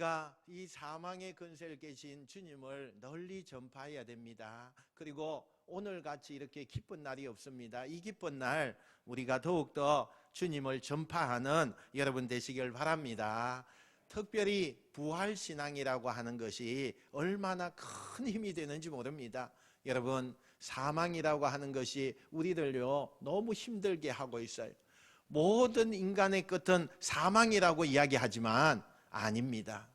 우리가 이 사망의 근세를 깨신 주님을 널리 전파해야 됩니다. 그리고 오늘같이 이렇게 기쁜 날이 없습니다. 이 기쁜 날 우리가 더욱더 주님을 전파하는 여러분 되시길 바랍니다. 특별히 부활신앙이라고 하는 것이 얼마나 큰 힘이 되는지 모릅니다. 여러분, 사망이라고 하는 것이 우리들요 너무 힘들게 하고 있어요. 모든 인간의 끝은 사망이라고 이야기하지만 아닙니다.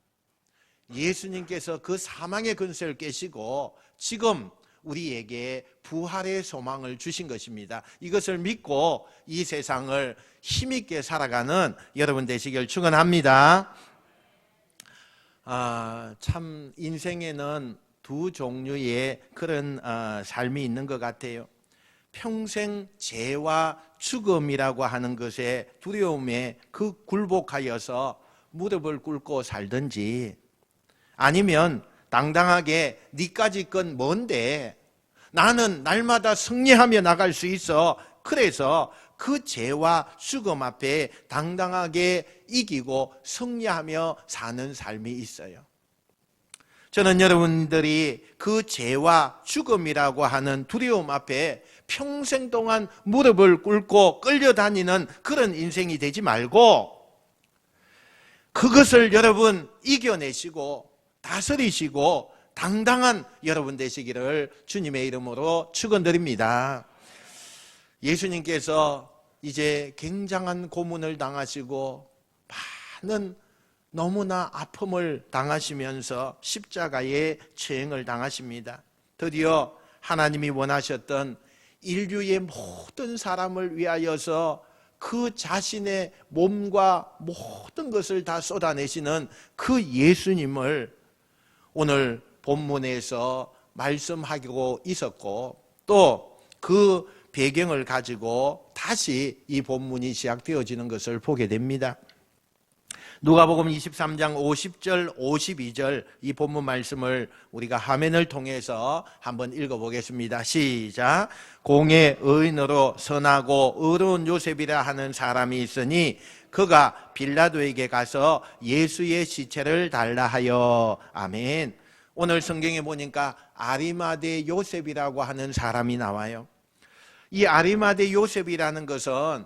예수님께서 그 사망의 근세를 깨시고 지금 우리에게 부활의 소망을 주신 것입니다. 이것을 믿고 이 세상을 힘있게 살아가는 여러분 되시길 축원합니다. 참 인생에는 두 종류의 그런 삶이 있는 것 같아요. 평생 죄와 죽음이라고 하는 것에 두려움에 굴복하여서 무릎을 꿇고 살든지, 아니면 당당하게 니까지 건 뭔데 나는 날마다 승리하며 나갈 수 있어, 그래서 그 죄와 죽음 앞에 당당하게 이기고 승리하며 사는 삶이 있어요. 저는 여러분들이 그 죄와 죽음이라고 하는 두려움 앞에 평생 동안 무릎을 꿇고 끌려다니는 그런 인생이 되지 말고, 그것을 여러분 이겨내시고 다스리시고 당당한 여러분 되시기를 주님의 이름으로 축원드립니다. 예수님께서 이제 굉장한 고문을 당하시고 많은 너무나 아픔을 당하시면서 십자가의 처형을 당하십니다. 드디어 하나님이 원하셨던 인류의 모든 사람을 위하여서 그 자신의 몸과 모든 것을 다 쏟아내시는 그 예수님을 오늘 본문에서 말씀하고 있었고, 또 그 배경을 가지고 다시 이 본문이 시작되어지는 것을 보게 됩니다. 누가복음 23장 50절 52절 이 본문 말씀을 우리가 화면을 통해서 한번 읽어보겠습니다. 시작. 공의 의인으로 선하고 의로운 요셉이라 하는 사람이 있으니 그가 빌라도에게 가서 예수의 시체를 달라 하여. 아멘. 오늘 성경에 보니까 아리마대 요셉이라고 하는 사람이 나와요. 이 아리마대 요셉이라는 것은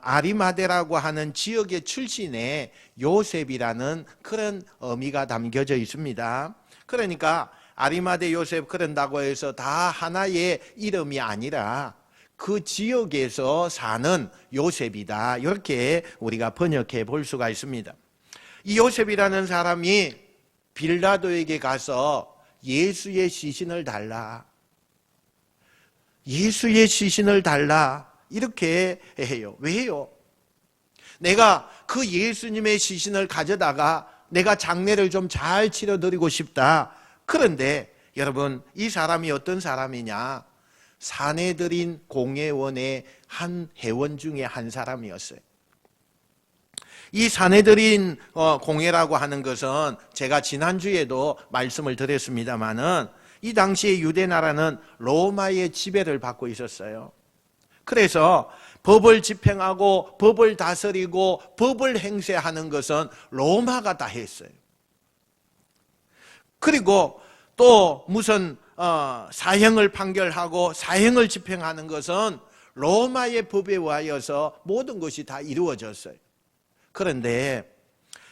아리마대라고 하는 지역의 출신의 요셉이라는 그런 의미가 담겨져 있습니다. 그러니까 아리마대 요셉 그런다고 해서 다 하나의 이름이 아니라 그 지역에서 사는 요셉이다, 이렇게 우리가 번역해 볼 수가 있습니다. 이 요셉이라는 사람이 빌라도에게 가서 예수의 시신을 달라, 예수의 시신을 달라, 이렇게 해요. 왜요? 내가 그 예수님의 시신을 가져다가 내가 장례를 좀 잘 치러드리고 싶다. 그런데 여러분, 이 사람이 어떤 사람이냐? 사내들인 공회원의 한 회원 중에 한 사람이었어요. 이 사내들인 공회라고 하는 것은 제가 지난주에도 말씀을 드렸습니다마는 이 당시에 유대 나라는 로마의 지배를 받고 있었어요. 그래서 법을 집행하고 법을 다스리고 법을 행세하는 것은 로마가 다 했어요. 그리고 또 무슨 사형을 판결하고 사형을 집행하는 것은 로마의 법에 의하여서 모든 것이 다 이루어졌어요. 그런데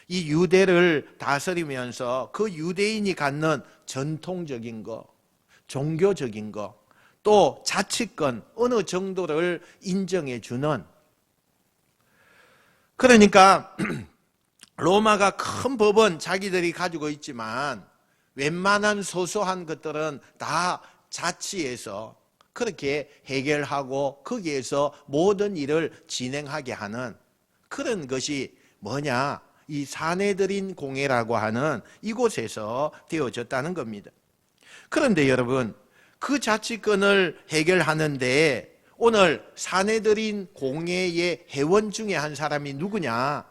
이 유대를 다스리면서 그 유대인이 갖는 전통적인 것, 종교적인 것, 또 자치권 어느 정도를 인정해 주는, 그러니까 로마가 큰 법은 자기들이 가지고 있지만 웬만한 소소한 것들은 다 자치해서 그렇게 해결하고 거기에서 모든 일을 진행하게 하는 그런 것이 뭐냐? 이 사내들인 공회라고 하는 이곳에서 되어졌다는 겁니다. 그런데 여러분, 그 자치권을 해결하는데 오늘 사내들인 공회의 회원 중에 한 사람이 누구냐?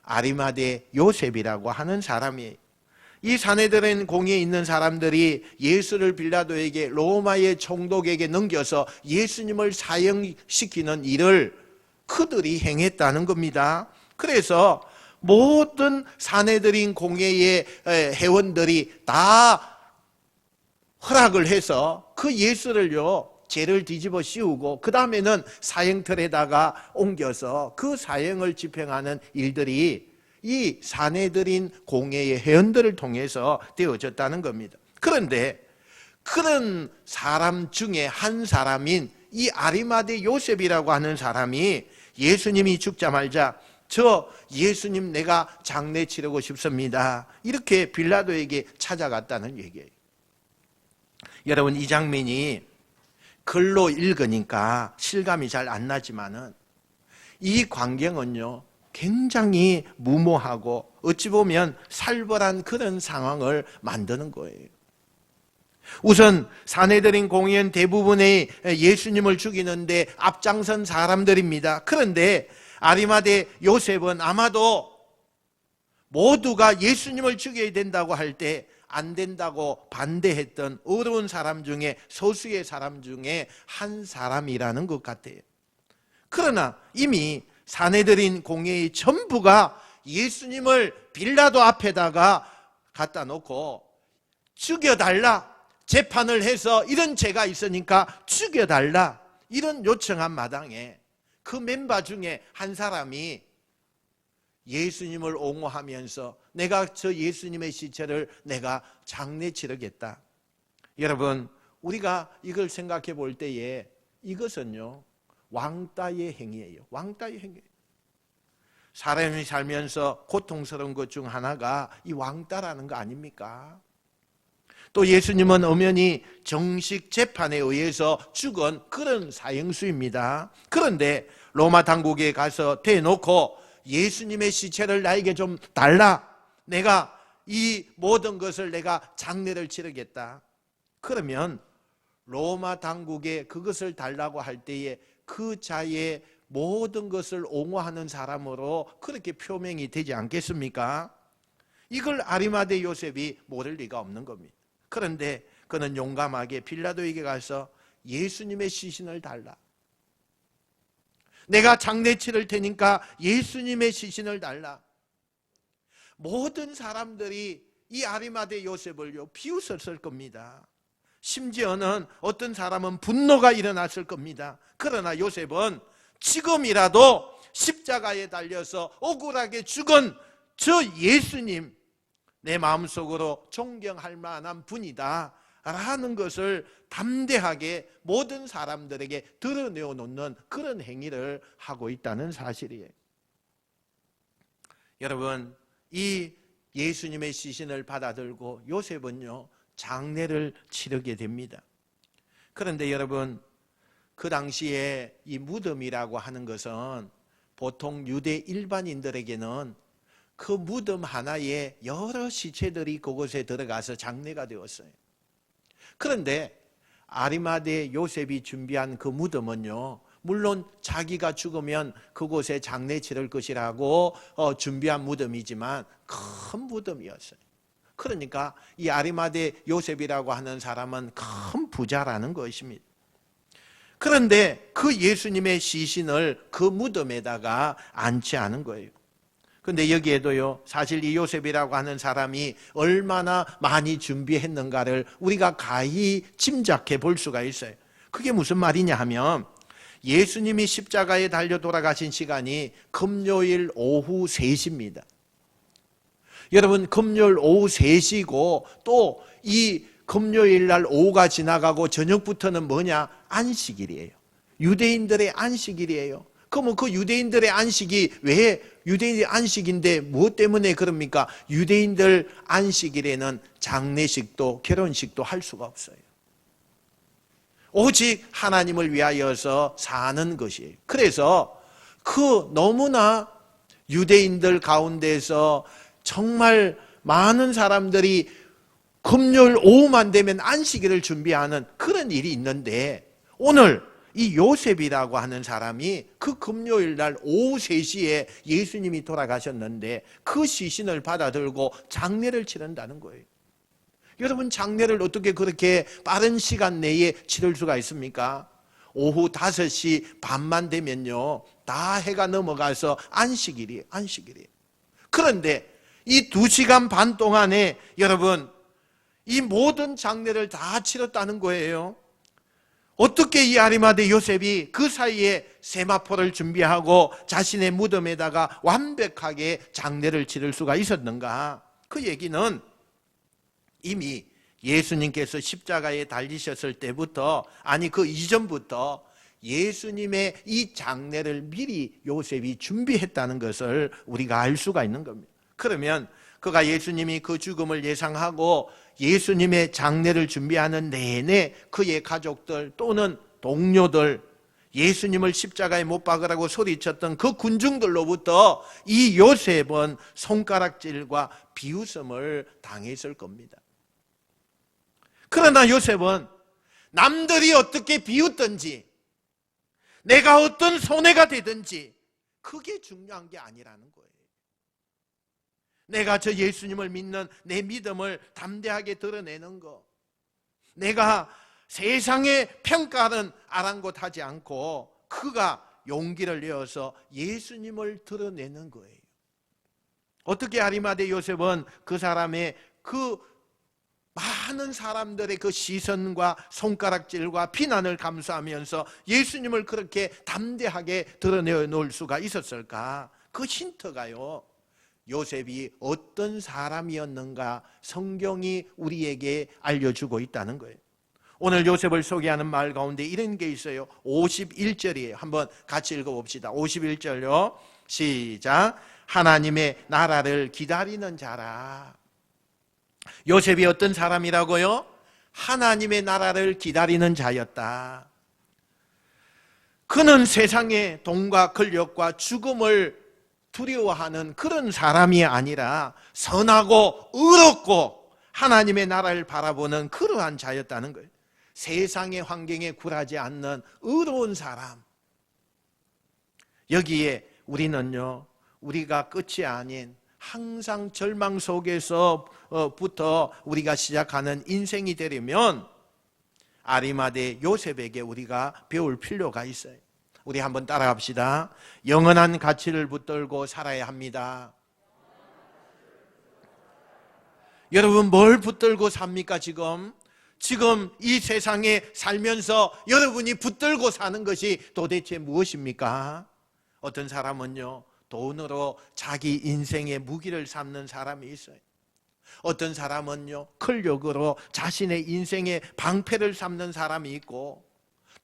아리마대 요셉이라고 하는 사람이에요. 이 사내들인 공회에 있는 사람들이 예수를 빌라도에게, 로마의 총독에게 넘겨서 예수님을 사형시키는 일을 그들이 행했다는 겁니다. 그래서 모든 사내들인 공회의 회원들이 다 허락을 해서 그 예수를요, 죄를 뒤집어 씌우고 그 다음에는 사형틀에다가 옮겨서 그 사형을 집행하는 일들이 이 사내들인 공회의 회원들을 통해서 되어졌다는 겁니다. 그런데 그런 사람 중에 한 사람인 이 아리마대 요셉이라고 하는 사람이 예수님이 죽자마자 저 예수님 내가 장례 치르고 싶습니다, 이렇게 빌라도에게 찾아갔다는 얘기예요. 여러분, 이 장면이 글로 읽으니까 실감이 잘 안 나지만은 이 광경은요, 굉장히 무모하고 어찌 보면 살벌한 그런 상황을 만드는 거예요. 우선 사내들인 공회원 대부분의 예수님을 죽이는데 앞장선 사람들입니다. 그런데 아리마대 요셉은 아마도 모두가 예수님을 죽여야 된다고 할 때 안 된다고 반대했던 어려운 사람 중에 소수의 사람 중에 한 사람이라는 것 같아요. 그러나 이미 사내들인 공회의 전부가 예수님을 빌라도 앞에다가 갖다 놓고 죽여달라, 재판을 해서 이런 죄가 있으니까 죽여달라, 이런 요청한 마당에 그 멤버 중에 한 사람이 예수님을 옹호하면서 내가 저 예수님의 시체를 내가 장례 치르겠다. 여러분, 우리가 이걸 생각해 볼 때에 이것은요, 왕따의 행위예요. 왕따의 행위. 사람이 살면서 고통스러운 것 중 하나가 이 왕따라는 거 아닙니까? 또 예수님은 엄연히 정식 재판에 의해서 죽은 그런 사형수입니다. 그런데 로마 당국에 가서 대놓고 예수님의 시체를 나에게 좀 달라, 내가 이 모든 것을 내가 장례를 치르겠다. 그러면 로마 당국에 그것을 달라고 할 때에 그 자의 모든 것을 옹호하는 사람으로 그렇게 표명이 되지 않겠습니까? 이걸 아리마대 요셉이 모를 리가 없는 겁니다. 그런데 그는 용감하게 빌라도에게 가서 예수님의 시신을 달라, 내가 장례 치를 테니까 예수님의 시신을 달라. 모든 사람들이 이 아리마대 요셉을요, 비웃었을 겁니다. 심지어는 어떤 사람은 분노가 일어났을 겁니다. 그러나 요셉은 지금이라도 십자가에 달려서 억울하게 죽은 저 예수님, 내 마음속으로 존경할 만한 분이다 라는 것을 담대하게 모든 사람들에게 드러내어 놓는 그런 행위를 하고 있다는 사실이에요. 여러분, 이 예수님의 시신을 받아들고 요셉은요, 장례를 치르게 됩니다. 그런데 여러분, 그 당시에 이 무덤이라고 하는 것은 보통 유대 일반인들에게는 그 무덤 하나에 여러 시체들이 그곳에 들어가서 장례가 되었어요. 그런데 아리마대 요셉이 준비한 그 무덤은요, 물론 자기가 죽으면 그곳에 장례 치를 것이라고 준비한 무덤이지만 큰 무덤이었어요. 그러니까 이 아리마대 요셉이라고 하는 사람은 큰 부자라는 것입니다. 그런데 그 예수님의 시신을 그 무덤에다가 안지 않은 거예요. 근데 여기에도요, 사실 이 요셉이라고 하는 사람이 얼마나 많이 준비했는가를 우리가 가히 짐작해 볼 수가 있어요. 그게 무슨 말이냐 하면, 예수님이 십자가에 달려 돌아가신 시간이 금요일 오후 3시입니다. 여러분, 금요일 오후 3시고 또 이 금요일 날 오후가 지나가고 저녁부터는 뭐냐? 안식일이에요. 유대인들의 안식일이에요. 그러면 그 유대인들의 안식이 왜 유대인의 안식인데 무엇 때문에 그럽니까? 유대인들 안식일에는 장례식도 결혼식도 할 수가 없어요. 오직 하나님을 위하여서 사는 것이에요. 그래서 그 너무나 유대인들 가운데서 정말 많은 사람들이 금요일 오후만 되면 안식일을 준비하는 그런 일이 있는데, 오늘 이 요셉이라고 하는 사람이 그 금요일 날 오후 3시에 예수님이 돌아가셨는데 그 시신을 받아들고 장례를 치른다는 거예요. 여러분, 장례를 어떻게 그렇게 빠른 시간 내에 치를 수가 있습니까? 오후 5시 반만 되면요, 다 해가 넘어가서 안식일이에요. 그런데 이 2시간 반 동안에 여러분 이 모든 장례를 다 치렀다는 거예요. 어떻게 이 아리마대 요셉이 그 사이에 세마포를 준비하고 자신의 무덤에다가 완벽하게 장례를 치를 수가 있었는가? 그 얘기는 이미 예수님께서 십자가에 달리셨을 때부터, 아니 그 이전부터 예수님의 이 장례를 미리 요셉이 준비했다는 것을 우리가 알 수가 있는 겁니다. 그러면 그가 예수님이 그 죽음을 예상하고 예수님의 장례를 준비하는 내내 그의 가족들 또는 동료들, 예수님을 십자가에 못 박으라고 소리쳤던 그 군중들로부터 이 요셉은 손가락질과 비웃음을 당했을 겁니다. 그러나 요셉은 남들이 어떻게 비웃든지 내가 어떤 손해가 되든지 그게 중요한 게 아니라는 거예요. 내가 저 예수님을 믿는 내 믿음을 담대하게 드러내는 것, 내가 세상의 평가는 아랑곳하지 않고 그가 용기를 내어서 예수님을 드러내는 거예요. 어떻게 아리마대 요셉은 그 사람의 그 많은 사람들의 그 시선과 손가락질과 비난을 감수하면서 예수님을 그렇게 담대하게 드러내놓을 수가 있었을까? 그 힌트가요, 요셉이 어떤 사람이었는가 성경이 우리에게 알려주고 있다는 거예요. 오늘 요셉을 소개하는 말 가운데 이런 게 있어요. 51절이에요. 한번 같이 읽어봅시다. 51절요. 시작. 하나님의 나라를 기다리는 자라. 요셉이 어떤 사람이라고요? 하나님의 나라를 기다리는 자였다. 그는 세상의 돈과 권력과 죽음을 두려워하는 그런 사람이 아니라 선하고 의롭고 하나님의 나라를 바라보는 그러한 자였다는 거예요. 세상의 환경에 굴하지 않는 의로운 사람. 여기에 우리는요, 우리가 끝이 아닌 항상 절망 속에서부터 우리가 시작하는 인생이 되려면 아리마대 요셉에게 우리가 배울 필요가 있어요. 우리 한번 따라합시다. 영원한 가치를 붙들고 살아야 합니다. 여러분 뭘 붙들고 삽니까? 지금 이 세상에 살면서 여러분이 붙들고 사는 것이 도대체 무엇입니까? 어떤 사람은요, 돈으로 자기 인생의 무기를 삼는 사람이 있어요. 어떤 사람은요, 권력으로 자신의 인생의 방패를 삼는 사람이 있고,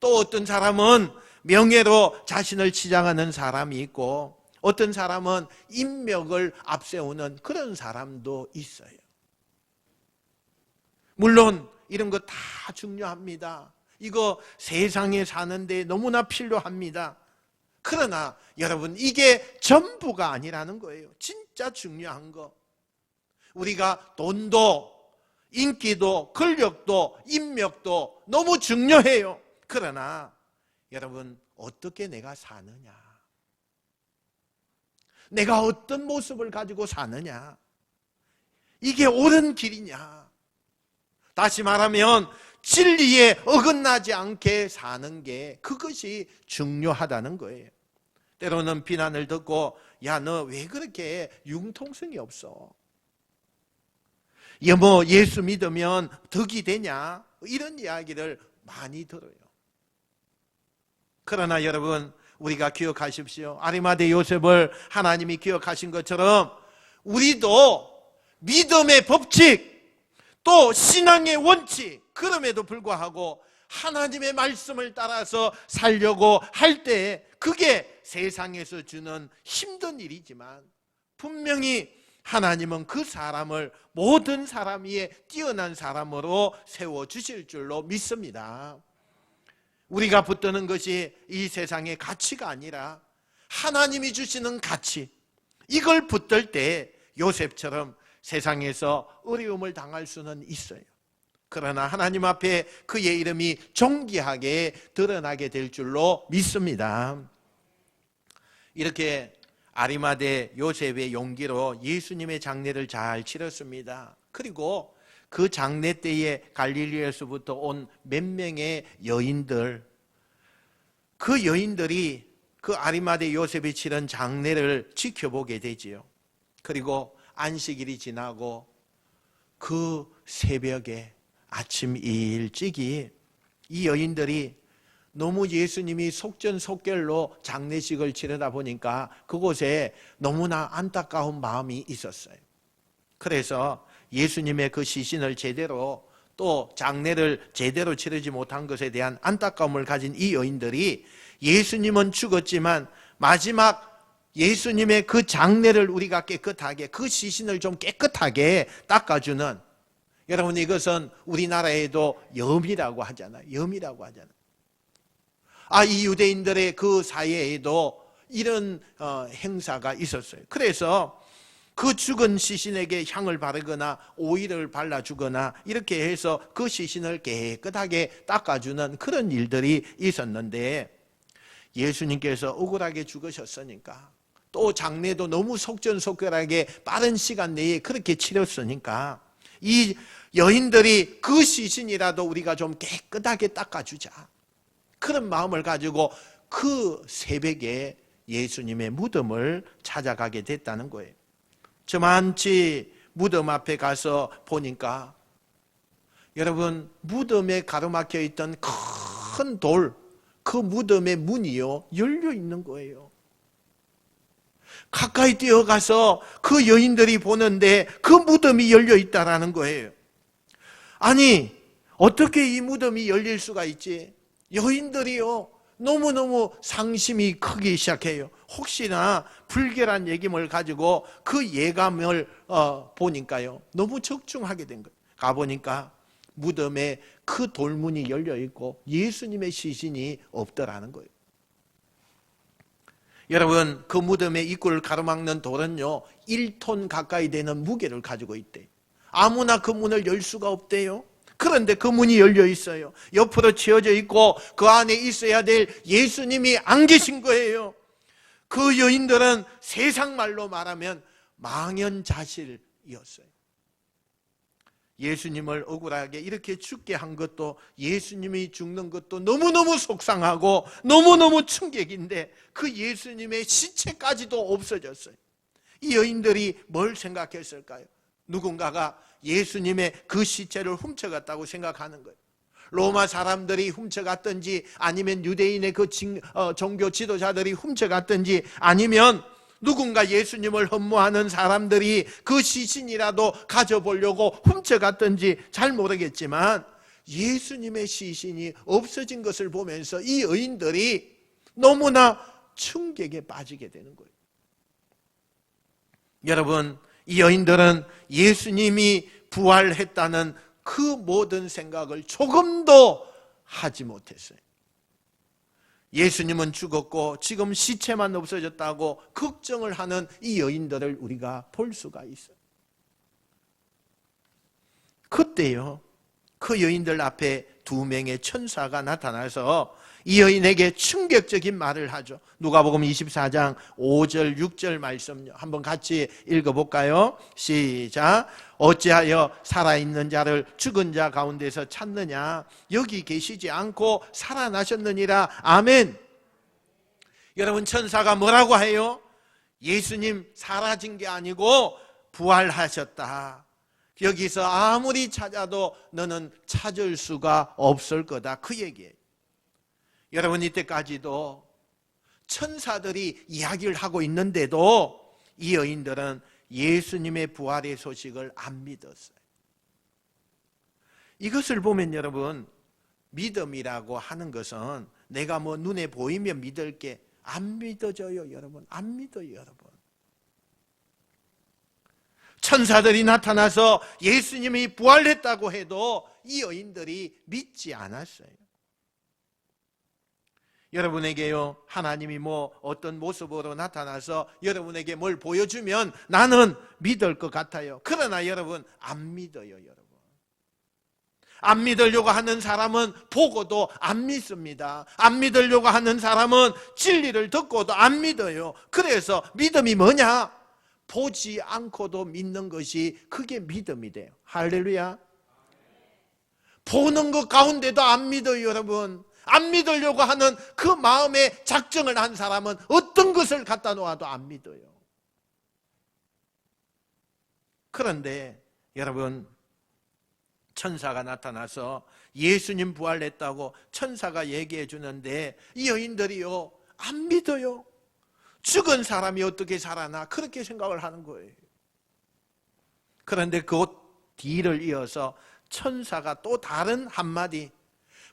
또 어떤 사람은 명예로 자신을 치장하는 사람이 있고, 어떤 사람은 인맥을 앞세우는 그런 사람도 있어요. 물론 이런 거 다 중요합니다. 이거 세상에 사는데 너무나 필요합니다. 그러나 여러분 이게 전부가 아니라는 거예요. 진짜 중요한 거. 우리가 돈도 인기도 권력도 인맥도 너무 중요해요. 그러나 여러분 어떻게 내가 사느냐, 내가 어떤 모습을 가지고 사느냐, 이게 옳은 길이냐, 다시 말하면 진리에 어긋나지 않게 사는 게 그것이 중요하다는 거예요. 때로는 비난을 듣고 야, 너 왜 그렇게 융통성이 없어? 뭐 예수 믿으면 덕이 되냐? 이런 이야기를 많이 들어요. 그러나 여러분 우리가 기억하십시오. 아리마대 요셉을 하나님이 기억하신 것처럼 우리도 믿음의 법칙 또 신앙의 원칙, 그럼에도 불구하고 하나님의 말씀을 따라서 살려고 할 때 그게 세상에서 주는 힘든 일이지만 분명히 하나님은 그 사람을 모든 사람 위에 뛰어난 사람으로 세워주실 줄로 믿습니다. 우리가 붙드는 것이 이 세상의 가치가 아니라 하나님이 주시는 가치, 이걸 붙들 때 요셉처럼 세상에서 어려움을 당할 수는 있어요. 그러나 하나님 앞에 그의 이름이 존귀하게 드러나게 될 줄로 믿습니다. 이렇게 아리마대 요셉의 용기로 예수님의 장례를 잘 치렀습니다. 그리고 그 장례 때에 갈릴리에서부터 온 몇 명의 여인들, 그 여인들이 그 아리마대 요셉이 치른 장례를 지켜보게 되지요. 그리고 안식일이 지나고 그 새벽에 아침 일찍이 이 여인들이 너무 예수님이 속전속결로 장례식을 치르다 보니까 그곳에 너무나 안타까운 마음이 있었어요. 그래서 예수님의 그 시신을 제대로 또 장례를 제대로 치르지 못한 것에 대한 안타까움을 가진 이 여인들이 예수님은 죽었지만 마지막 예수님의 그 장례를 우리가 깨끗하게, 그 시신을 좀 깨끗하게 닦아주는, 여러분 이것은 우리나라에도 염이라고 하잖아요. 염이라고 하잖아요. 이 유대인들의 그 사이에도 이런 행사가 있었어요. 그래서 그 죽은 시신에게 향을 바르거나 오일을 발라주거나 이렇게 해서 그 시신을 깨끗하게 닦아주는 그런 일들이 있었는데, 예수님께서 억울하게 죽으셨으니까, 또 장례도 너무 속전속결하게 빠른 시간 내에 그렇게 치렀으니까 이 여인들이 그 시신이라도 우리가 좀 깨끗하게 닦아주자, 그런 마음을 가지고 그 새벽에 예수님의 무덤을 찾아가게 됐다는 거예요. 저만치 무덤 앞에 가서 보니까 여러분, 무덤에 가로막혀 있던 큰 돌, 그 무덤의 문이요 열려 있는 거예요. 가까이 뛰어가서 그 여인들이 보는데 그 무덤이 열려 있다라는 거예요. 아니, 어떻게 이 무덤이 열릴 수가 있지? 여인들이요 너무너무 상심이 크기 시작해요. 혹시나 불결한 얘기를 가지고 그 예감을 보니까요 너무 적중하게 된 거예요. 가보니까 무덤에 그 돌문이 열려 있고 예수님의 시신이 없더라는 거예요. 여러분, 그 무덤의 입구를 가로막는 돌은요 1톤 가까이 되는 무게를 가지고 있대요. 아무나 그 문을 열 수가 없대요. 그런데 그 문이 열려 있어요. 옆으로 치어져 있고 그 안에 있어야 될 예수님이 안 계신 거예요. 그 여인들은 세상 말로 말하면 망연자실이었어요. 예수님을 억울하게 이렇게 죽게 한 것도, 예수님이 죽는 것도 너무너무 속상하고 너무너무 충격인데 그 예수님의 시체까지도 없어졌어요. 이 여인들이 뭘 생각했을까요? 누군가가 예수님의 그 시체를 훔쳐갔다고 생각하는 거예요. 로마 사람들이 훔쳐갔든지 아니면 유대인의 그 종교 지도자들이 훔쳐갔든지 아니면 누군가 예수님을 흠모하는 사람들이 그 시신이라도 가져보려고 훔쳐갔든지 잘 모르겠지만 예수님의 시신이 없어진 것을 보면서 이 여인들이 너무나 충격에 빠지게 되는 거예요. 여러분, 이 여인들은 예수님이 부활했다는 그 모든 생각을 조금도 하지 못했어요. 예수님은 죽었고 지금 시체만 없어졌다고 걱정을 하는 이 여인들을 우리가 볼 수가 있어요. 그때요, 그 여인들 앞에 2명의 천사가 나타나서 이 여인에게 충격적인 말을 하죠. 누가복음 24장 5절 6절 말씀 한번 같이 읽어볼까요? 시작. 어찌하여 살아있는 자를 죽은 자 가운데서 찾느냐? 여기 계시지 않고 살아나셨느니라. 아멘. 여러분, 천사가 뭐라고 해요? 예수님 사라진 게 아니고 부활하셨다. 여기서 아무리 찾아도 너는 찾을 수가 없을 거다, 그 얘기예요. 여러분, 이때까지도 천사들이 이야기를 하고 있는데도 이 여인들은 예수님의 부활의 소식을 안 믿었어요. 이것을 보면 여러분, 믿음이라고 하는 것은 내가 뭐 눈에 보이면 믿을게, 안 믿어져요. 여러분, 안 믿어요. 여러분, 천사들이 나타나서 예수님이 부활했다고 해도 이 여인들이 믿지 않았어요. 여러분에게요, 하나님이 뭐 어떤 모습으로 나타나서 여러분에게 뭘 보여주면 나는 믿을 것 같아요. 그러나 여러분, 안 믿어요. 여러분, 안 믿으려고 하는 사람은 보고도 안 믿습니다. 안 믿으려고 하는 사람은 진리를 듣고도 안 믿어요. 그래서 믿음이 뭐냐? 보지 않고도 믿는 것이, 그게 믿음이 돼요. 할렐루야. 보는 것 가운데도 안 믿어요. 여러분, 안 믿으려고 하는 그 마음에 작정을 한 사람은 어떤 것을 갖다 놓아도 안 믿어요. 그런데 여러분, 천사가 나타나서 예수님 부활했다고 천사가 얘기해 주는데 이 여인들이요, 안 믿어요. 죽은 사람이 어떻게 살아나, 그렇게 생각을 하는 거예요. 그런데 그 뒤를 이어서 천사가 또 다른 한마디,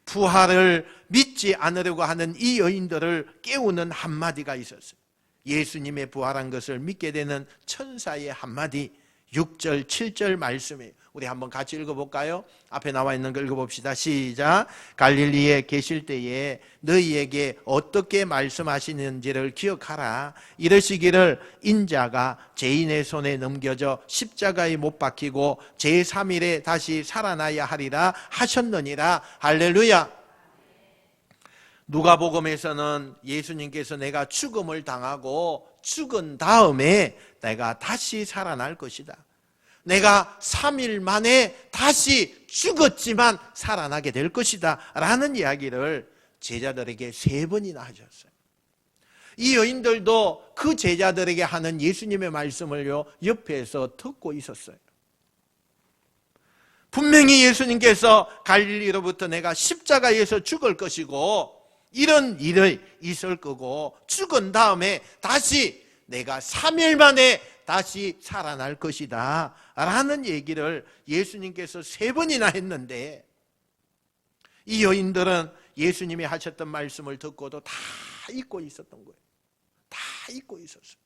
부활을 믿지 않으려고 하는 이 여인들을 깨우는 한마디가 있었어요. 예수님의 부활한 것을 믿게 되는 천사의 한마디, 6절, 7절 말씀이에요. 우리 한번 같이 읽어볼까요? 앞에 나와 있는 거 읽어봅시다. 시작. 갈릴리에 계실 때에 너희에게 어떻게 말씀하시는지를 기억하라. 이르시기를 인자가 죄인의 손에 넘겨져 십자가에 못 박히고 제3일에 다시 살아나야 하리라 하셨느니라. 할렐루야. 누가복음에서는 예수님께서 내가 죽음을 당하고 죽은 다음에 내가 다시 살아날 것이다, 내가 3일 만에 다시 죽었지만 살아나게 될 것이다 라는 이야기를 제자들에게 3번이나 하셨어요. 이 여인들도 그 제자들에게 하는 예수님의 말씀을요, 옆에서 듣고 있었어요. 분명히 예수님께서 갈릴리로부터 내가 십자가에서 죽을 것이고 이런 일이 있을 거고 죽은 다음에 다시 내가 3일 만에 다시 살아날 것이다 라는 얘기를 예수님께서 3번이나 했는데 이 여인들은 예수님이 하셨던 말씀을 듣고도 다 잊고 있었던 거예요. 다 잊고 있었어요.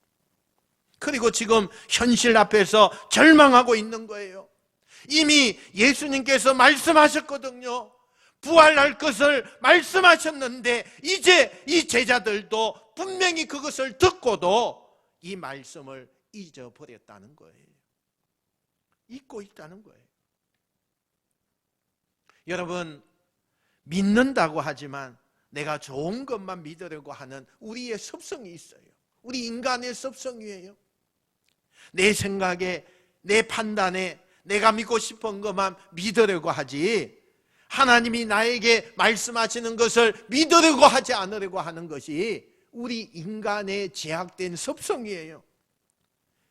그리고 지금 현실 앞에서 절망하고 있는 거예요. 이미 예수님께서 말씀하셨거든요. 부활할 것을 말씀하셨는데 이제 이 제자들도 분명히 그것을 듣고도 이 말씀을 잊어버렸다는 거예요. 잊고 있다는 거예요. 여러분, 믿는다고 하지만 내가 좋은 것만 믿으려고 하는 우리의 습성이 있어요. 우리 인간의 습성이에요. 내 생각에, 내 판단에 내가 믿고 싶은 것만 믿으려고 하지 하나님이 나에게 말씀하시는 것을 믿으려고 하지 않으려고 하는 것이 우리 인간의 제약된 습성이에요.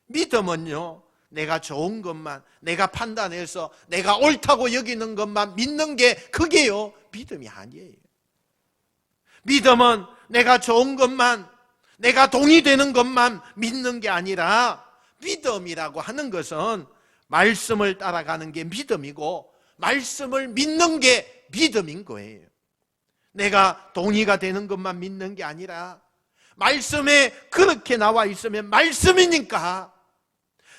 믿음은요, 내가 좋은 것만, 내가 판단해서 내가 옳다고 여기는 것만 믿는 게 그게요, 믿음이 아니에요. 믿음은 내가 좋은 것만, 내가 동의되는 것만 믿는 게 아니라 믿음이라고 하는 것은 말씀을 따라가는 게 믿음이고 말씀을 믿는 게 믿음인 거예요. 내가 동의가 되는 것만 믿는 게 아니라 말씀에 그렇게 나와 있으면 말씀이니까,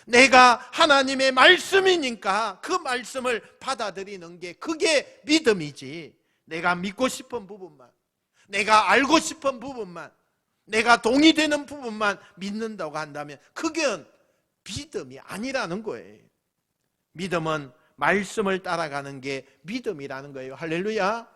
내가 하나님의 말씀이니까 그 말씀을 받아들이는 게 그게 믿음이지, 내가 믿고 싶은 부분만, 내가 알고 싶은 부분만, 내가 동의되는 부분만 믿는다고 한다면 그건 믿음이 아니라는 거예요. 믿음은 말씀을 따라가는 게 믿음이라는 거예요. 할렐루야.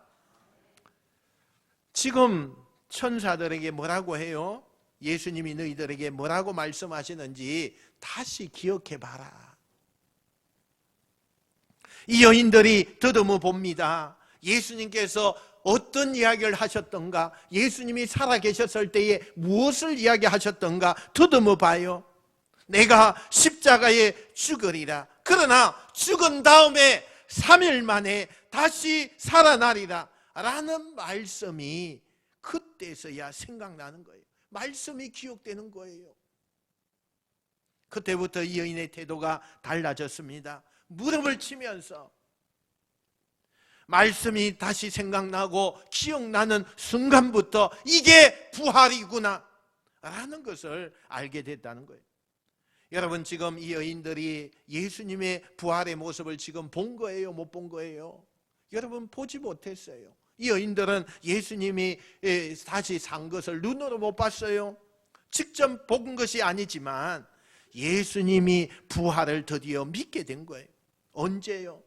지금 천사들에게 뭐라고 해요? 예수님이 너희들에게 뭐라고 말씀하시는지 다시 기억해 봐라. 이 여인들이 더듬어 봅니다. 예수님께서 어떤 이야기를 하셨던가, 예수님이 살아계셨을 때에 무엇을 이야기하셨던가 더듬어 봐요. 내가 십자가에 죽으리라, 그러나 죽은 다음에 3일 만에 다시 살아나리라 라는 말씀이 그때서야 생각나는 거예요. 말씀이 기억되는 거예요. 그때부터 이 여인의 태도가 달라졌습니다. 무릎을 치면서 말씀이 다시 생각나고 기억나는 순간부터 이게 부활이구나 라는 것을 알게 됐다는 거예요. 여러분, 지금 이 여인들이 예수님의 부활의 모습을 지금 본 거예요? 못 본 거예요? 여러분, 보지 못했어요. 이 여인들은 예수님이 다시 산 것을 눈으로 못 봤어요. 직접 본 것이 아니지만 예수님이 부활을 드디어 믿게 된 거예요. 언제요?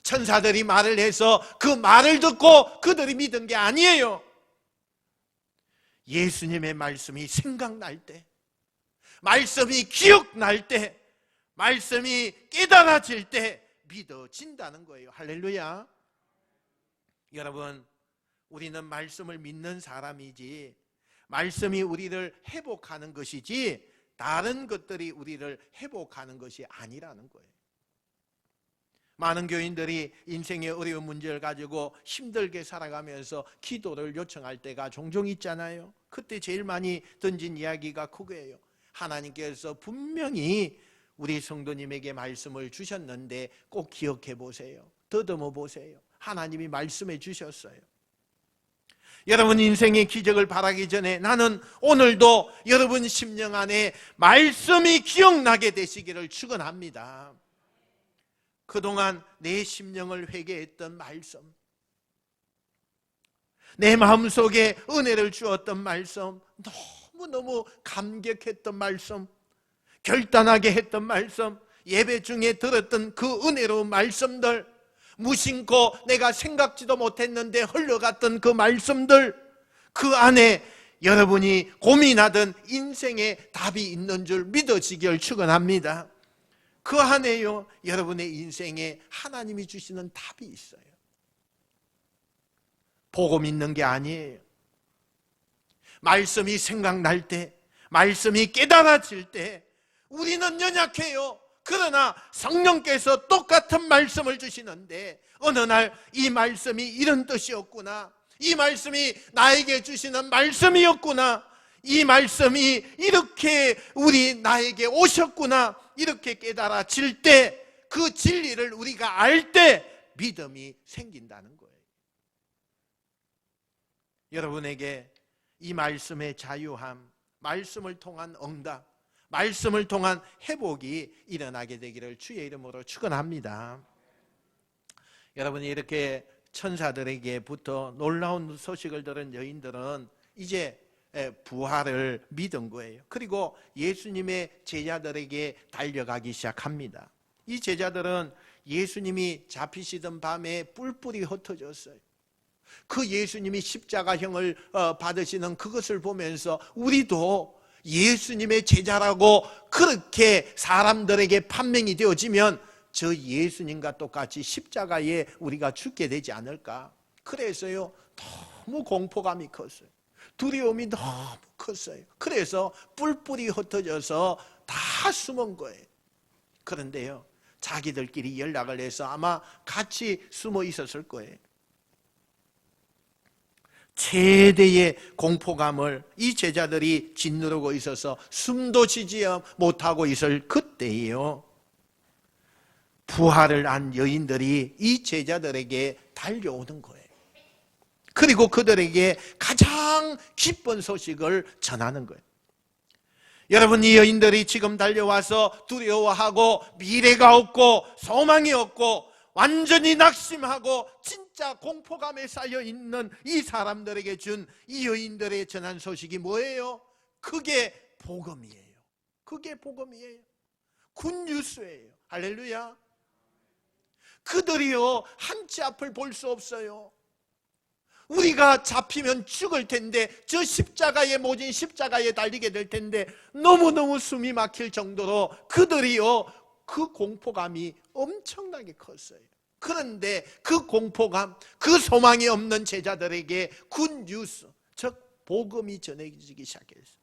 천사들이 말을 해서 그 말을 듣고 그들이 믿은 게 아니에요. 예수님의 말씀이 생각날 때, 말씀이 기억날 때, 말씀이 깨달아질 때 믿어진다는 거예요. 할렐루야. 여러분, 우리는 말씀을 믿는 사람이지 말씀이 우리를 회복하는 것이지 다른 것들이 우리를 회복하는 것이 아니라는 거예요. 많은 교인들이 인생의 어려운 문제를 가지고 힘들게 살아가면서 기도를 요청할 때가 종종 있잖아요. 그때 제일 많이 던진 이야기가 그거예요. 하나님께서 분명히 우리 성도님에게 말씀을 주셨는데 꼭 기억해 보세요. 더듬어 보세요. 하나님이 말씀해 주셨어요. 여러분 인생의 기적을 바라기 전에 나는 오늘도 여러분 심령 안에 말씀이 기억나게 되시기를 축원합니다. 그동안 내 심령을 회개했던 말씀, 내 마음속에 은혜를 주었던 말씀, 너무너무 감격했던 말씀, 결단하게 했던 말씀, 예배 중에 들었던 그 은혜로운 말씀들, 무심코 내가 생각지도 못했는데 흘러갔던 그 말씀들, 그 안에 여러분이 고민하던 인생의 답이 있는 줄 믿어지길 축원합니다. 그 안에요, 여러분의 인생에 하나님이 주시는 답이 있어요. 복음 있는 게 아니에요. 말씀이 생각날 때, 말씀이 깨달아질 때 우리는 연약해요. 그러나 성령께서 똑같은 말씀을 주시는데 어느 날 이 말씀이 이런 뜻이었구나, 이 말씀이 나에게 주시는 말씀이었구나, 이 말씀이 이렇게 나에게 오셨구나, 이렇게 깨달아질 때, 그 진리를 우리가 알 때 믿음이 생긴다는 거예요. 여러분에게 이 말씀의 자유함, 말씀을 통한 응답, 말씀을 통한 회복이 일어나게 되기를 주의 이름으로 축원합니다. 여러분이 이렇게 천사들에게부터 놀라운 소식을 들은 여인들은 이제 부활을 믿은 거예요. 그리고 예수님의 제자들에게 달려가기 시작합니다. 이 제자들은 예수님이 잡히시던 밤에 뿔뿔이 흩어졌어요. 그 예수님이 십자가형을 받으시는 그것을 보면서 우리도 예수님의 제자라고 그렇게 사람들에게 판명이 되어지면 저 예수님과 똑같이 십자가에 우리가 죽게 되지 않을까. 그래서요, 너무 공포감이 컸어요. 두려움이 너무 컸어요. 그래서 뿔뿔이 흩어져서 다 숨은 거예요. 그런데요, 자기들끼리 연락을 해서 아마 같이 숨어 있었을 거예요. 최대의 공포감을 이 제자들이 짓누르고 있어서 숨도 쉬지 못하고 있을 그때예요, 부활을 한 여인들이 이 제자들에게 달려오는 거예요. 그리고 그들에게 가장 기쁜 소식을 전하는 거예요. 여러분, 이 여인들이 지금 달려와서 두려워하고 미래가 없고 소망이 없고 완전히 낙심하고 진짜 공포감에 쌓여있는 이 사람들에게 준 이 여인들의 전한 소식이 뭐예요? 그게 복음이에요. 그게 복음이에요. 굿뉴스예요. 할렐루야. 그들이요, 한치 앞을 볼 수 없어요. 우리가 잡히면 죽을 텐데, 저 십자가에 모진 십자가에 달리게 될 텐데 너무너무 숨이 막힐 정도로 그들이요, 그 공포감이 엄청나게 컸어요. 그런데 그 공포감, 그 소망이 없는 제자들에게 굿뉴스, 즉 복음이 전해지기 시작했어요.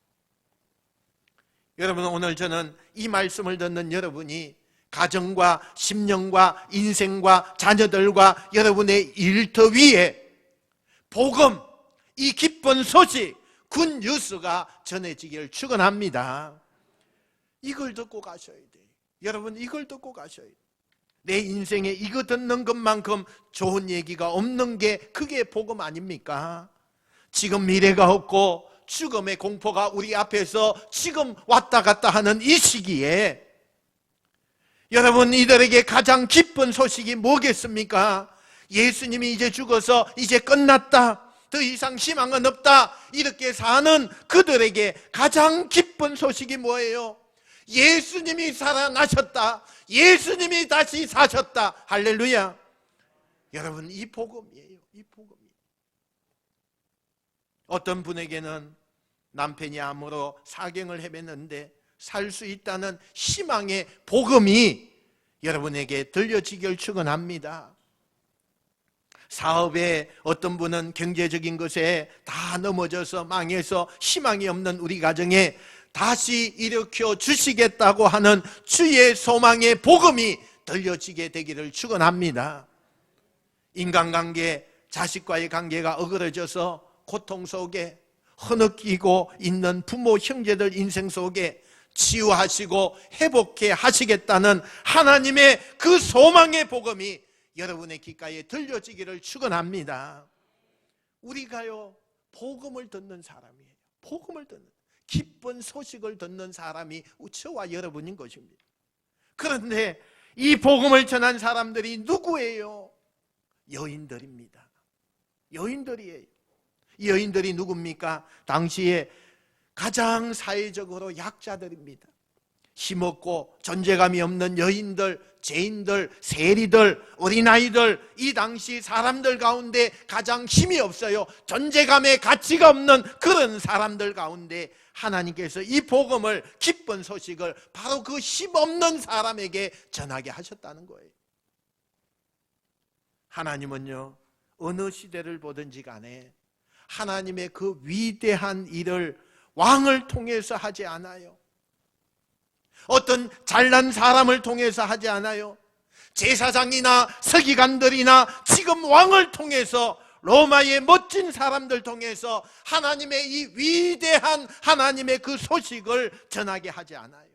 여러분, 오늘 저는 이 말씀을 듣는 여러분이 가정과 심령과 인생과 자녀들과 여러분의 일터 위에 복음, 이 기쁜 소식, 굿뉴스가 전해지기를 축원합니다. 이걸 듣고 가셔야 돼요. 여러분, 이걸 듣고 가셔야 돼요. 내 인생에 이거 듣는 것만큼 좋은 얘기가 없는 게 그게 복음 아닙니까? 지금 미래가 없고 죽음의 공포가 우리 앞에서 지금 왔다 갔다 하는 이 시기에 여러분, 이들에게 가장 기쁜 소식이 뭐겠습니까? 예수님이 이제 죽어서 이제 끝났다, 더 이상 희망은 없다, 이렇게 사는 그들에게 가장 기쁜 소식이 뭐예요? 예수님이 살아나셨다, 예수님이 다시 사셨다. 할렐루야. 여러분, 이 복음이에요. 이 복음이에요. 어떤 분에게는 남편이 암으로 사경을 헤맸는데 살 수 있다는 희망의 복음이 여러분에게 들려지길 축원합니다. 사업에 어떤 분은 경제적인 것에 다 넘어져서 망해서 희망이 없는 우리 가정에 다시 일으켜 주시겠다고 하는 주의 소망의 복음이 들려지게 되기를 축원합니다. 인간관계, 자식과의 관계가 어그러져서 고통 속에 흐느끼고 있는 부모 형제들 인생 속에 치유하시고 회복해 하시겠다는 하나님의 그 소망의 복음이 여러분의 귓가에 들려지기를 축원합니다. 우리가요, 복음을 듣는 사람이에요. 복음을 듣는, 기쁜 소식을 듣는 사람이 저와 여러분인 것입니다. 그런데 이 복음을 전한 사람들이 누구예요? 여인들입니다. 여인들이에요. 이 여인들이 누굽니까? 당시에 가장 사회적으로 약자들입니다. 힘없고 존재감이 없는 여인들, 죄인들, 세리들, 어린아이들, 이 당시 사람들 가운데 가장 힘이 없어요. 존재감의 가치가 없는 그런 사람들 가운데 하나님께서 이 복음을, 기쁜 소식을 바로 그 힘없는 사람에게 전하게 하셨다는 거예요. 하나님은요, 어느 시대를 보든지 간에 하나님의 그 위대한 일을 왕을 통해서 하지 않아요. 어떤 잘난 사람을 통해서 하지 않아요. 제사장이나 서기관들이나 지금 왕을 통해서, 로마의 멋진 사람들 통해서 하나님의 이 위대한 하나님의 그 소식을 전하게 하지 않아요.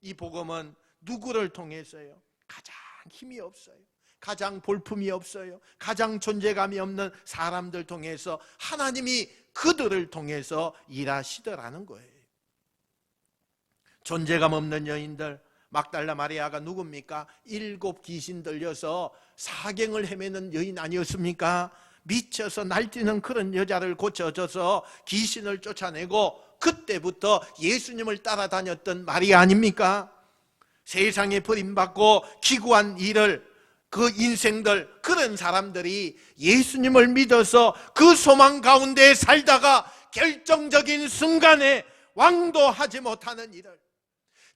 이 복음은 누구를 통해서요? 가장 힘이 없어요, 가장 볼품이 없어요, 가장 존재감이 없는 사람들 통해서 하나님이 그들을 통해서 일하시더라는 거예요. 존재감 없는 여인들, 막달라 마리아가 누굽니까? 7 귀신 들려서 사경을 헤매는 여인 아니었습니까? 미쳐서 날뛰는 그런 여자를 고쳐줘서 귀신을 쫓아내고 그때부터 예수님을 따라다녔던 마리아 아닙니까? 세상에 버림받고 기구한 일을, 그 인생들, 그런 사람들이 예수님을 믿어서 그 소망 가운데 살다가 결정적인 순간에 왕도 하지 못하는 일을,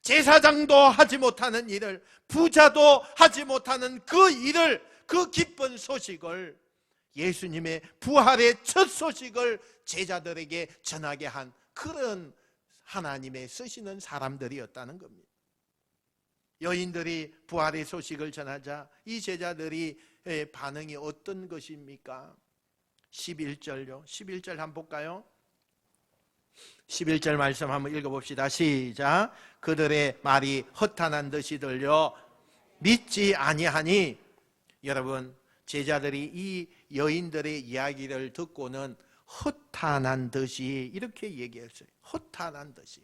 제사장도 하지 못하는 일을, 부자도 하지 못하는 그 일을, 그 기쁜 소식을, 예수님의 부활의 첫 소식을 제자들에게 전하게 한 그런 하나님의 쓰시는 사람들이었다는 겁니다. 여인들이 부활의 소식을 전하자 이 제자들이 반응이 어떤 것입니까? 11절요. 11절 한번 볼까요? 11절 말씀 한번 읽어봅시다. 시작. 그들의 말이 허탄한 듯이 들려 믿지 아니하니. 여러분, 제자들이 이 여인들의 이야기를 듣고는 허탄한 듯이 이렇게 얘기했어요. 허탄한 듯이.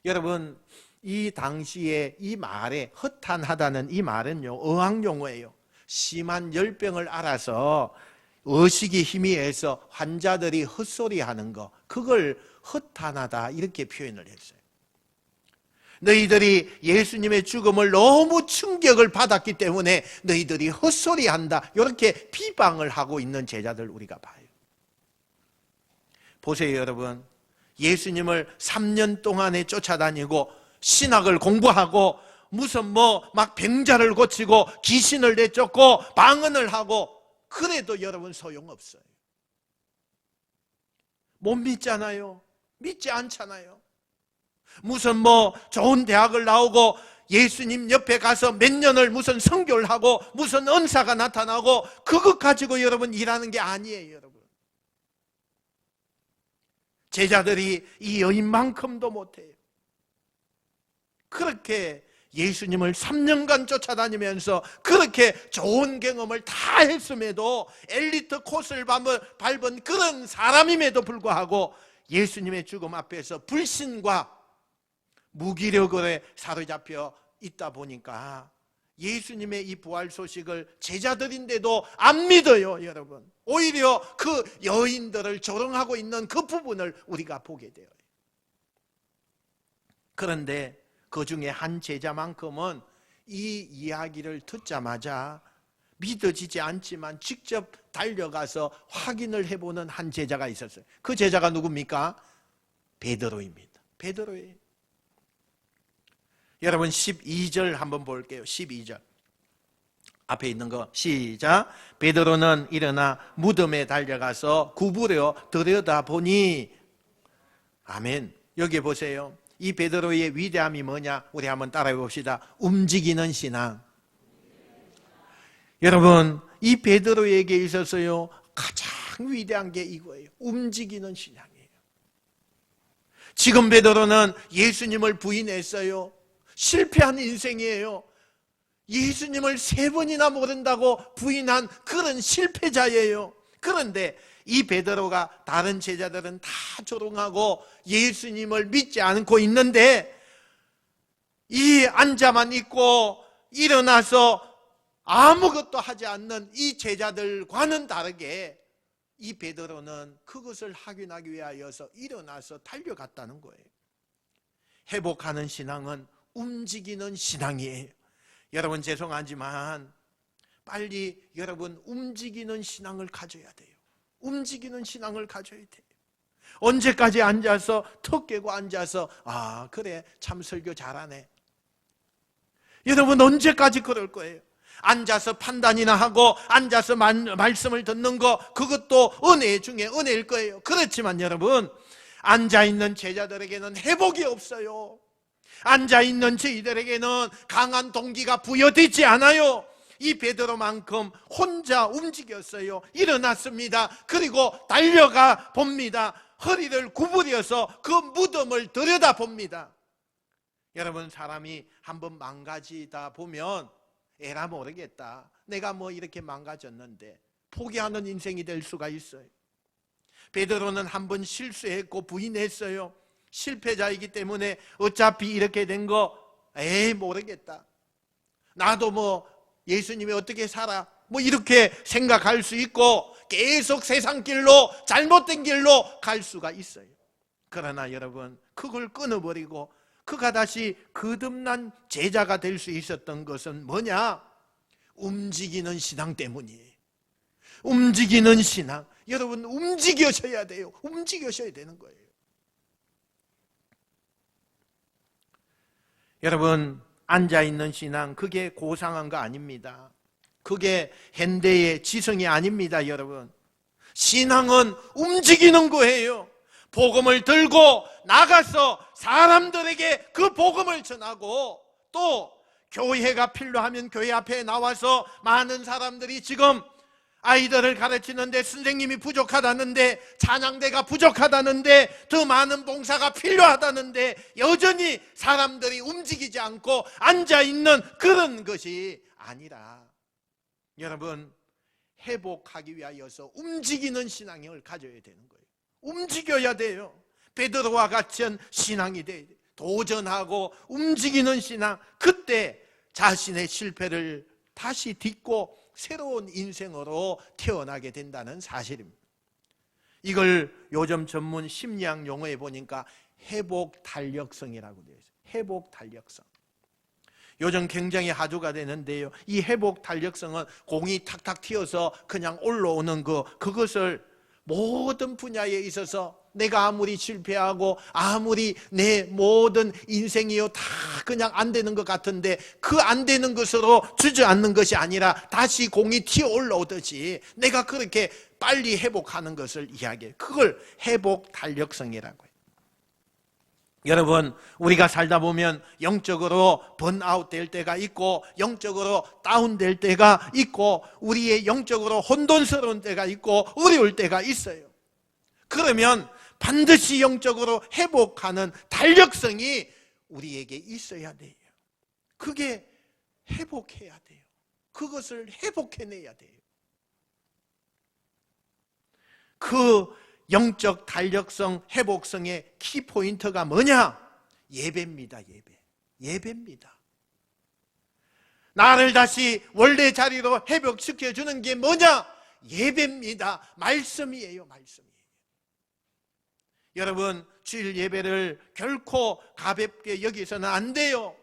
여러분, 이 당시에 이 말에 허탄하다는 이 말은요, 어학용어예요. 심한 열병을 알아서 의식이 희미해서 환자들이 헛소리하는 거, 그걸 허탄하다 이렇게 표현을 했어요. 너희들이 예수님의 죽음을 너무 충격을 받았기 때문에 너희들이 헛소리한다, 이렇게 비방을 하고 있는 제자들 우리가 봐요. 보세요 여러분, 예수님을 3년 동안에 쫓아다니고 신학을 공부하고 무슨 막 병자를 고치고 귀신을 내쫓고 방언을 하고, 그래도 여러분 소용없어요. 못 믿잖아요. 믿지 않잖아요. 무슨 좋은 대학을 나오고 예수님 옆에 가서 몇 년을 무슨 선교를 하고 무슨 은사가 나타나고 그것 가지고 여러분 일하는 게 아니에요. 여러분, 제자들이 이 여인만큼도 못해요. 그렇게 예수님을 3년간 쫓아다니면서 그렇게 좋은 경험을 다 했음에도, 엘리트 코스를 밟은 그런 사람임에도 불구하고 예수님의 죽음 앞에서 불신과 무기력에 사로잡혀 있다 보니까 예수님의 이 부활 소식을 제자들인데도 안 믿어요. 여러분, 오히려 그 여인들을 조롱하고 있는 그 부분을 우리가 보게 돼요. 그런데 그 중에 한 제자만큼은 이 이야기를 듣자마자 믿어지지 않지만 직접 달려가서 확인을 해보는 한 제자가 있었어요. 그 제자가 누굽니까? 베드로입니다. 베드로예요. 여러분 12절 한번 볼게요. 12절 앞에 있는 거 시작. 베드로는 일어나 무덤에 달려가서 구부려 들여다보니, 아멘, 여기 보세요. 이 베드로의 위대함이 뭐냐? 우리 한번 따라해 봅시다. 움직이는 신앙. 여러분, 이 베드로에게 있어서요, 가장 위대한 게 이거예요. 움직이는 신앙이에요. 지금 베드로는 예수님을 부인했어요. 실패한 인생이에요. 예수님을 3번이나 모른다고 부인한 그런 실패자예요. 그런데 이 베드로가 다른 제자들은 다 조롱하고 예수님을 믿지 않고 있는데, 이 앉아만 있고 일어나서 아무것도 하지 않는 이 제자들과는 다르게 이 베드로는 그것을 확인하기 위하여서 일어나서 달려갔다는 거예요. 회복하는 신앙은 움직이는 신앙이에요. 여러분, 죄송하지만 빨리 여러분 움직이는 신앙을 가져야 돼요. 움직이는 신앙을 가져야 돼요. 언제까지 앉아서 턱 깨고 앉아서 그래 참 설교 잘하네. 여러분, 언제까지 그럴 거예요? 앉아서 판단이나 하고 앉아서 말씀을 듣는 거, 그것도 은혜 중에 은혜일 거예요. 그렇지만 여러분, 앉아있는 제자들에게는 회복이 없어요. 앉아있는 저희들에게는 강한 동기가 부여되지 않아요. 이 베드로만큼 혼자 움직였어요. 일어났습니다. 그리고 달려가 봅니다. 허리를 구부려서 그 무덤을 들여다봅니다. 여러분, 사람이 한번 망가지다 보면 에라 모르겠다, 내가 뭐 이렇게 망가졌는데, 포기하는 인생이 될 수가 있어요. 베드로는 한번 실수했고 부인했어요. 실패자이기 때문에 어차피 이렇게 된 거 모르겠다, 나도 뭐 예수님이 어떻게 살아, 뭐 이렇게 생각할 수 있고 계속 세상 길로, 잘못된 길로 갈 수가 있어요. 그러나 여러분, 그걸 끊어버리고 그가 다시 거듭난 제자가 될 수 있었던 것은 뭐냐? 움직이는 신앙 때문이에요. 움직이는 신앙. 여러분, 움직여셔야 돼요. 움직여셔야 되는 거예요. 여러분, 앉아있는 신앙, 그게 고상한 거 아닙니다. 그게 현대의 지성이 아닙니다. 여러분, 신앙은 움직이는 거예요. 복음을 들고 나가서 사람들에게 그 복음을 전하고, 또 교회가 필요하면 교회 앞에 나와서 많은 사람들이 지금 아이들을 가르치는데 선생님이 부족하다는데, 찬양대가 부족하다는데, 더 많은 봉사가 필요하다는데 여전히 사람들이 움직이지 않고 앉아있는 그런 것이 아니라, 여러분, 회복하기 위하여서 움직이는 신앙을 가져야 되는 거예요. 움직여야 돼요. 베드로와 같은 신앙이 돼야 돼요. 도전하고 움직이는 신앙. 그때 자신의 실패를 다시 딛고 새로운 인생으로 태어나게 된다는 사실입니다. 이걸 요즘 전문 심리학 용어에 보니까 회복 탄력성이라고 되어 있어요. 회복 탄력성. 요즘 굉장히 화두가 되는데요, 이 회복 탄력성은 공이 탁탁 튀어서 그냥 올라오는 그것을 모든 분야에 있어서 내가 아무리 실패하고 아무리 내 모든 인생이요 다 그냥 안 되는 것 같은데, 그 안 되는 것으로 주저앉는 것이 아니라 다시 공이 튀어 올라오듯이 내가 그렇게 빨리 회복하는 것을 이야기해요. 그걸 회복 탄력성이라고 해요. 여러분, 우리가 살다 보면 영적으로 번아웃 될 때가 있고, 영적으로 다운될 때가 있고, 우리의 영적으로 혼돈스러운 때가 있고, 어려울 때가 있어요. 그러면 반드시 영적으로 회복하는 탄력성이 우리에게 있어야 돼요. 그게 회복해야 돼요. 그것을 회복해내야 돼요. 그 영적 탄력성, 회복성의 키포인트가 뭐냐? 예배입니다. 예배입니다. 나를 다시 원래 자리로 회복시켜주는 게 뭐냐? 예배입니다. 말씀이에요. 말씀이에요. 여러분, 주일 예배를 결코 가볍게 여기서는 안 돼요.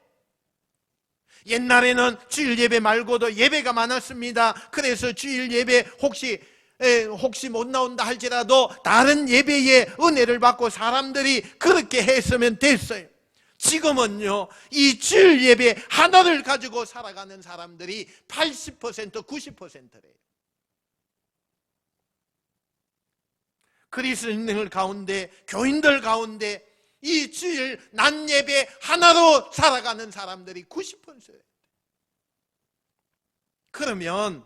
옛날에는 주일 예배 말고도 예배가 많았습니다. 그래서 주일 예배 혹시 못 나온다 할지라도 다른 예배에 은혜를 받고 사람들이 그렇게 했으면 됐어요. 지금은요, 이 주일 예배 하나를 가지고 살아가는 사람들이 80%, 90%래요. 그리스도인들 가운데, 교인들 가운데 이 주일 낮 예배 하나로 살아가는 사람들이 90%예요. 그러면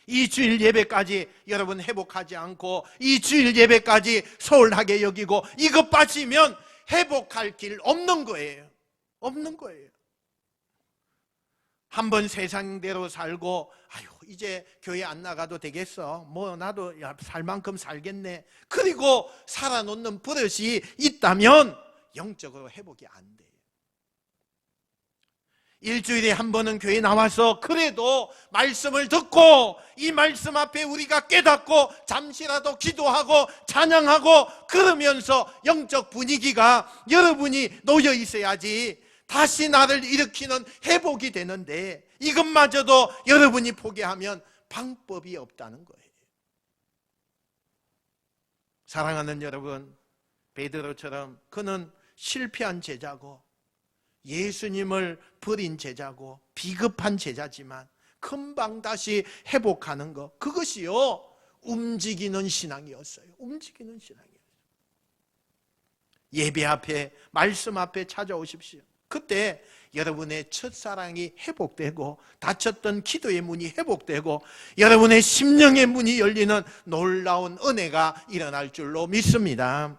이 주일 예배까지 여러분 회복하지 않고 이 주일 예배까지 소홀하게 여기고 이것 빠지면 회복할 길 없는 거예요. 없는 거예요. 한번 세상대로 살고 아유 이제 교회 안 나가도 되겠어. 뭐 나도 살 만큼 살겠네. 그리고 살아놓는 버릇이 있다면 영적으로 회복이 안 돼요. 일주일에 한 번은 교회 나와서 그래도 말씀을 듣고 이 말씀 앞에 우리가 깨닫고 잠시라도 기도하고 찬양하고 그러면서 영적 분위기가 여러분이 놓여 있어야지 다시 나를 일으키는 회복이 되는데 이것마저도 여러분이 포기하면 방법이 없다는 거예요. 사랑하는 여러분, 베드로처럼 그는 실패한 제자고 예수님을 버린 제자고 비겁한 제자지만 금방 다시 회복하는 것, 그것이요 움직이는 신앙이었어요. 움직이는 신앙이었어요. 예배 앞에 말씀 앞에 찾아오십시오. 그때 여러분의 첫사랑이 회복되고 닫혔던 기도의 문이 회복되고 여러분의 심령의 문이 열리는 놀라운 은혜가 일어날 줄로 믿습니다.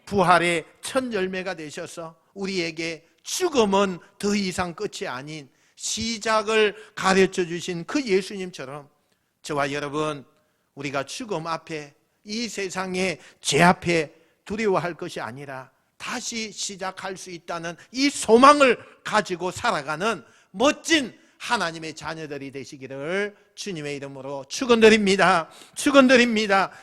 부활의 첫 열매가 되셔서 우리에게 죽음은 더 이상 끝이 아닌 시작을 가르쳐 주신 그 예수님처럼 저와 여러분 우리가 죽음 앞에 이 세상의 죄 앞에 두려워할 것이 아니라 다시 시작할 수 있다는 이 소망을 가지고 살아가는 멋진 하나님의 자녀들이 되시기를 주님의 이름으로 축원드립니다. 축원드립니다.